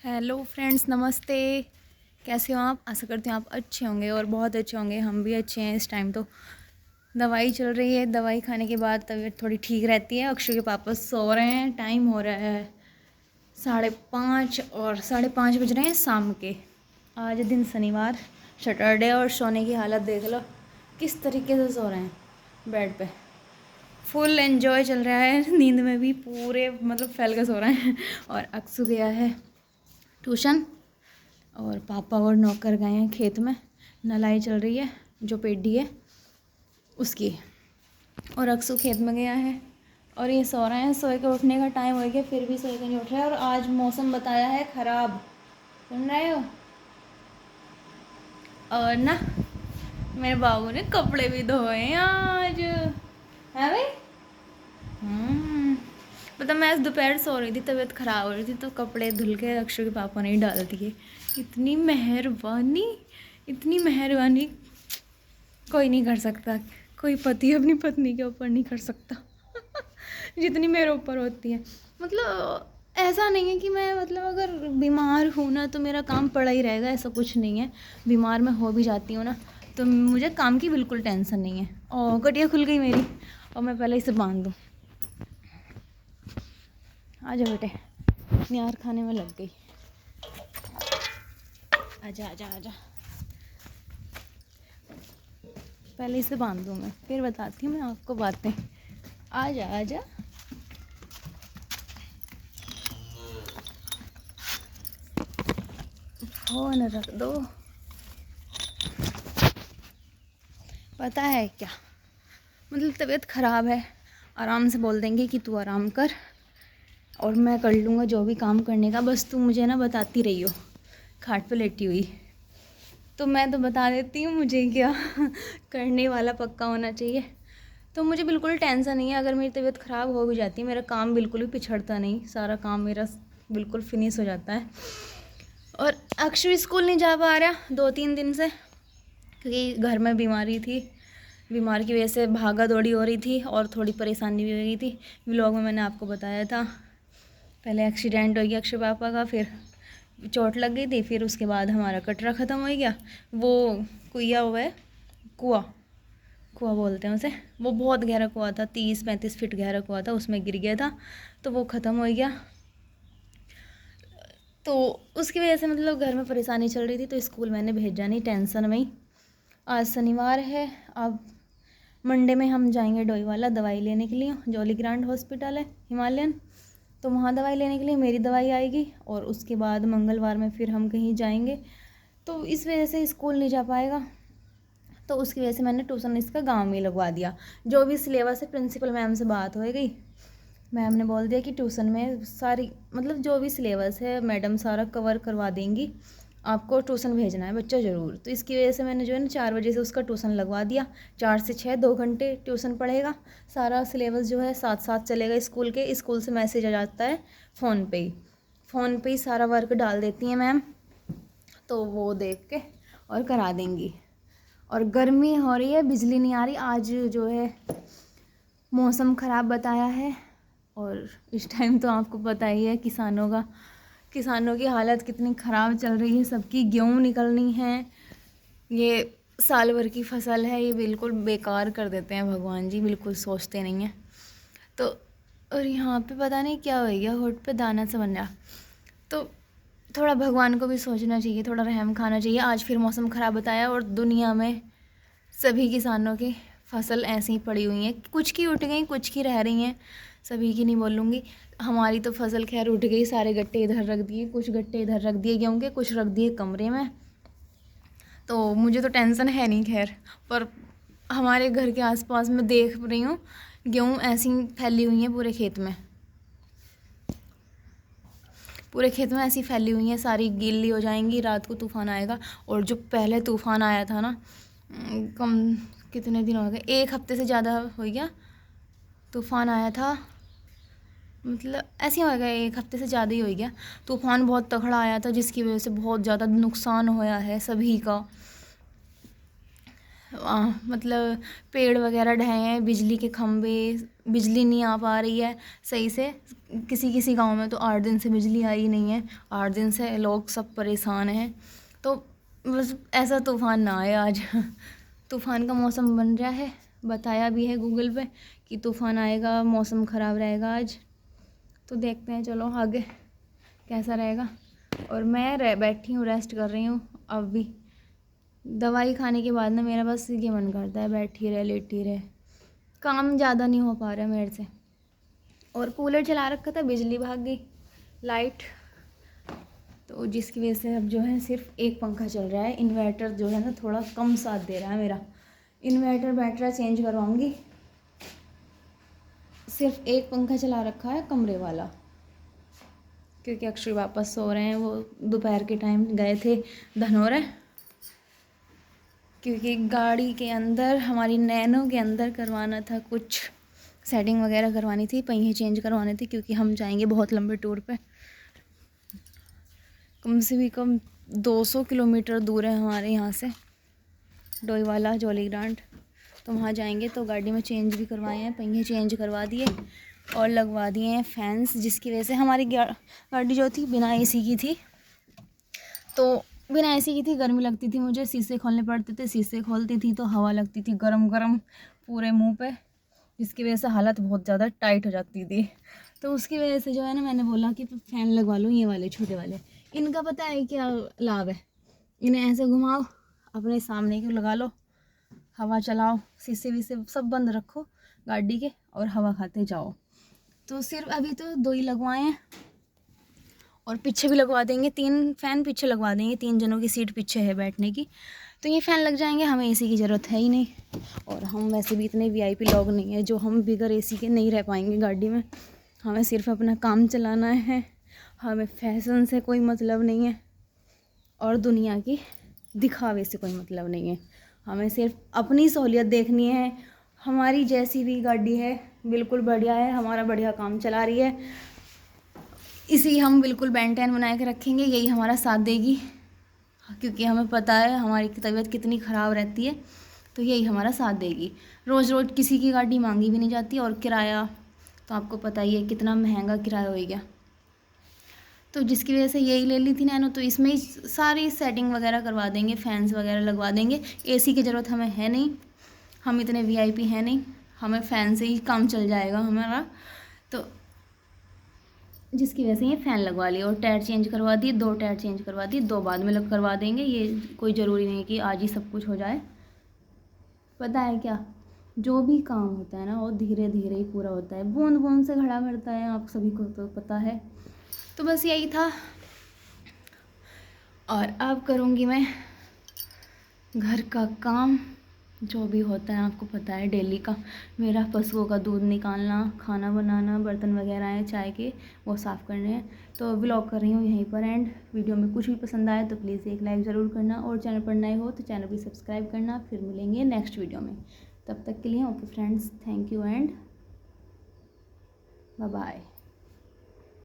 Hello friends, नमस्ते। कैसे हो आप? आशा करती हूँ आप अच्छे होंगे और बहुत अच्छे होंगे। हम भी अच्छे हैं। इस टाइम तो दवाई चल रही है। दवाई खाने के बाद तबीयत थोड़ी ठीक रहती है। अक्षु के पापा सो रहे हैं। टाइम हो रहा है 5:30 और 5:30 बज रहे हैं शाम के। आज दिन शनिवार सैटरडे और सोने की हालत देख लो किस तरीके से सो रहे हैं बेड पे। फुल एंजॉय चल रहा है। नींद में भी पूरे मतलब फैल के सो रहे हैं। और अक्षु गया है ट्यूशन और पापा और नौकर गए हैं खेत में। नलाई चल रही है जो पेडी है उसकी। और अक्सू खेत में गया है और ये सो रहे हैं। सोए के उठने का टाइम हो गया फिर भी सोए के नहीं उठ रहे हैं। और आज मौसम बताया है ख़राब, सुन रहे हो? और ना मेरे बाबू ने कपड़े भी धोए आज, है भाई। मतलब मैं आज दोपहर सो रही थी, तबीयत ख़राब हो रही थी, तो कपड़े धुल के अक्षु के पापा ने ही डाल दिए। इतनी मेहरबानी, इतनी मेहरबानी कोई नहीं कर सकता। कोई पति अपनी पत्नी के ऊपर नहीं कर सकता जितनी मेरे ऊपर होती है। मतलब ऐसा नहीं है कि मैं मतलब अगर बीमार हूँ ना तो मेरा काम पड़ा ही रहेगा, ऐसा कुछ नहीं है। बीमार मैं हो भी जाती हूँ ना तो मुझे काम की बिल्कुल टेंशन नहीं है। और कटिया खुल गई मेरी और मैं पहले इसे बांध दूँ। आजा बेटे, निहार खाने में लग गई। आजा आजा आजा, पहले इसे बांध दूँ मैं, फिर बताती हूँ मैं आपको बातें। आजा आजा, फोन रख दो। पता है क्या, मतलब तबीयत ख़राब है, आराम से बोल देंगे कि तू आराम कर और मैं कर लूँगा जो भी काम करने का। बस तू मुझे ना बताती रही हो खाट पे लेटी हुई, तो मैं तो बता देती हूँ। मुझे क्या करने वाला पक्का होना चाहिए। तो मुझे बिल्कुल टेंशन नहीं है। अगर मेरी तबीयत ख़राब हो भी जाती है, मेरा काम बिल्कुल भी पिछड़ता नहीं, सारा काम मेरा बिल्कुल फिनिश हो जाता है। और अक्षु स्कूल नहीं जा पा रहा 2-3 दिन से, क्योंकि घर में बीमारी थी। बीमार की वजह से भागा दौड़ी हो रही थी और थोड़ी परेशानी भी हो गई थी। व्लॉग में मैंने आपको बताया था। पहले एक्सीडेंट हो गया अक्षय पापा का, फिर चोट लग गई थी, फिर उसके बाद हमारा कटरा ख़त्म हो गया। वो कुआ हुआ है, कुआ कुआ बोलते हैं उसे। वो बहुत गहरा कुआ था, 30-35 फीट गहरा कुआ था, उसमें गिर गया था तो वो ख़त्म हो गया। तो उसकी वजह से मतलब घर में परेशानी चल रही थी, तो स्कूल मैंने भेजा नहीं, टेंशन में ही। आज शनिवार है, अब मंडे में हम जाएंगे डोईवाला दवाई लेने के लिए। जॉली ग्रांड हॉस्पिटल है हिमालयन, तो वहाँ दवाई लेने के लिए मेरी दवाई आएगी। और उसके बाद मंगलवार में फिर हम कहीं जाएंगे, तो इस वजह से स्कूल नहीं जा पाएगा। तो उसकी वजह से मैंने ट्यूशन इसका गांव में लगवा दिया। जो भी सिलेबस है प्रिंसिपल मैम से बात हो गई, मैम ने बोल दिया कि ट्यूशन में सारी मतलब जो भी सिलेबस है मैडम सारा कवर करवा देंगी, आपको ट्यूशन भेजना है बच्चा ज़रूर। तो इसकी वजह से मैंने जो है ना 4 बजे से उसका ट्यूशन लगवा दिया। 4 से 6 2 घंटे ट्यूशन पढ़ेगा। सारा सिलेबस जो है साथ साथ चलेगा स्कूल के। स्कूल से मैसेज आ जाता है फ़ोन पे ही सारा वर्क डाल देती हैं मैम, तो वो देख के और करा देंगी। और गर्मी हो रही है, बिजली नहीं आ रही। आज जो है मौसम ख़राब बताया है और इस टाइम तो आपको पता ही है किसानों की हालत कितनी ख़राब चल रही है। सबकी गेहूँ निकलनी है, ये साल भर की फसल है, ये बिल्कुल बेकार कर देते हैं भगवान जी, बिल्कुल सोचते नहीं हैं। तो और यहाँ पे पता नहीं क्या हो गया, होठ पे दाना सा बन रहा। तो थोड़ा भगवान को भी सोचना चाहिए, थोड़ा रहम खाना चाहिए। आज फिर मौसम ख़राब बताया और दुनिया में सभी किसानों की फसल ऐसी ही पड़ी हुई हैं। कुछ की उठ गई, कुछ की रह रही हैं, सभी की नहीं बोलूँगी। हमारी तो फसल खैर उठ गई, सारे गट्टे इधर रख दिए, कुछ गट्टे इधर रख दिए गेहूँ के, कुछ रख दिए कमरे में। तो मुझे तो टेंशन है नहीं खैर, पर हमारे घर के आसपास में देख रही हूँ गेहूँ ऐसी फैली हुई हैं पूरे खेत में। पूरे खेत में ऐसी फैली हुई हैं, सारी गीली हो जाएंगी। रात को तूफ़ान आएगा। और जो पहले तूफ़ान आया था ना, कम कितने दिन हो गए, 1 हफ्ते से ज़्यादा हो गया तूफ़ान आया था। मतलब ऐसे हो गया 1 हफ्ते से ज़्यादा ही हो गया। तूफ़ान बहुत तगड़ा आया था जिसकी वजह से बहुत ज़्यादा नुकसान होया है सभी का। मतलब पेड़ वगैरह ढहे हैं, बिजली के खंभे, बिजली नहीं आ पा रही है सही से। किसी किसी गांव में तो 8 दिन से बिजली आई नहीं है, 8 दिन से लोग सब परेशान हैं। तो बस ऐसा तूफ़ान ना आए आज। तूफ़ान का मौसम बन रहा है, बताया भी है गूगल पे कि तूफ़ान आएगा, मौसम ख़राब रहेगा आज। तो देखते हैं चलो आगे कैसा रहेगा। और मैं बैठी हूँ, रेस्ट कर रही हूँ। अब भी दवाई खाने के बाद ना मेरा बस ये मन करता है बैठी रहे, लेटी रहे, काम ज़्यादा नहीं हो पा रहा मेरे से। और कूलर चला रखा था, बिजली भाग गई, लाइट, तो जिसकी वजह से अब जो है सिर्फ एक पंखा चल रहा है। इन्वर्टर जो है ना थोड़ा कम साथ दे रहा है मेरा। इन्वर्टर बैटरी चेंज करवाऊँगी। सिर्फ एक पंखा चला रखा है कमरे वाला, क्योंकि अक्षय वापस सो रहे हैं। वो दोपहर के टाइम गए थे धनौरे, क्योंकि गाड़ी के अंदर, हमारी नैनो के अंदर करवाना था, कुछ सेटिंग वगैरह करवानी थी, पहिए चेंज करवाने थे, क्योंकि हम जाएंगे बहुत लंबे टूर पे। कम से भी कम 200 किलोमीटर दूर है हमारे यहाँ से डोईवाला जॉली ग्रांट। तो वहाँ जाएंगे, तो गाड़ी में चेंज भी करवाए हैं, पहिए चेंज करवा दिए और लगवा दिए हैं फैंस, जिसकी वजह से हमारी गाड़ी जो थी बिना एसी की थी। तो बिना एसी की थी, गर्मी लगती थी मुझे, शीशे खोलने पड़ते थे, शीशे खोलती थी तो हवा लगती थी गरम गरम पूरे मुंह पे, जिसकी वजह से हालत बहुत ज़्यादा टाइट हो जाती थी। तो उसकी वजह से जो है ना, मैंने बोला कि फ़ैन लगवा लो, ये वाले छोटे वाले। इनका पता है क्या लाभ है, इन्हें ऐसे घुमाओ, अपने सामने को लगा लो, हवा चलाओ, शीशे वीशे सब बंद रखो गाड़ी के और हवा खाते जाओ। तो सिर्फ अभी तो 2 ही लगवाए हैं, और पीछे भी लगवा देंगे, 3 फ़ैन पीछे लगवा देंगे, 3 जनों की सीट पीछे है बैठने की, तो ये फ़ैन लग जाएंगे। हमें एसी की ज़रूरत है ही नहीं, और हम वैसे भी इतने वीआईपी लोग नहीं है जो हम बिगर एसी के नहीं रह पाएंगे गाड़ी में। हमें सिर्फ अपना काम चलाना है, हमें फैशन से कोई मतलब नहीं है और दुनिया की दिखावे से कोई मतलब नहीं है। हमें सिर्फ अपनी सहूलियत देखनी है। हमारी जैसी भी गाड़ी है बिल्कुल बढ़िया है, हमारा बढ़िया काम चला रही है, इसी हम बिल्कुल बेंटेन बना के रखेंगे, यही हमारा साथ देगी, क्योंकि हमें पता है हमारी तबीयत कितनी ख़राब रहती है, तो यही हमारा साथ देगी। रोज़ रोज़ किसी की गाड़ी मांगी भी नहीं जाती, और किराया तो आपको पता ही है कितना महंगा किराया हो गया। तो जिसकी वजह से यही ले ली थी नैनो, तो इसमें ही सारी सेटिंग वगैरह करवा देंगे, फैंस वगैरह लगवा देंगे। एसी की ज़रूरत हमें है नहीं, हम इतने वीआईपी हैं नहीं, हमें फ़ैन से ही काम चल जाएगा हमारा। तो जिसकी वजह से ये फ़ैन लगवा लिया, और टायर चेंज करवा दिए, 2 टायर चेंज करवा दिए, 2 बाद में करवा देंगे। ये कोई ज़रूरी नहीं कि आज ही सब कुछ हो जाए। पता है क्या, जो भी काम होता है ना वो धीरे धीरे ही पूरा होता है, बूंद बूंद से घड़ा भरता है, आप सभी को तो पता है। तो बस यही था, और अब करूँगी मैं घर का काम, जो भी होता है आपको पता है डेली का। मेरा पशुओं का दूध निकालना, खाना बनाना, बर्तन वगैरह हैं चाय के, वो साफ़ करने हैं। तो व्लॉग कर रही हूँ यहीं पर एंड। वीडियो में कुछ भी पसंद आए तो प्लीज़ एक लाइक ज़रूर करना, और चैनल पर नए हो तो चैनल भी सब्सक्राइब करना। फिर मिलेंगे नेक्स्ट वीडियो में, तब तक के लिए okay friends, thank you and bye bye.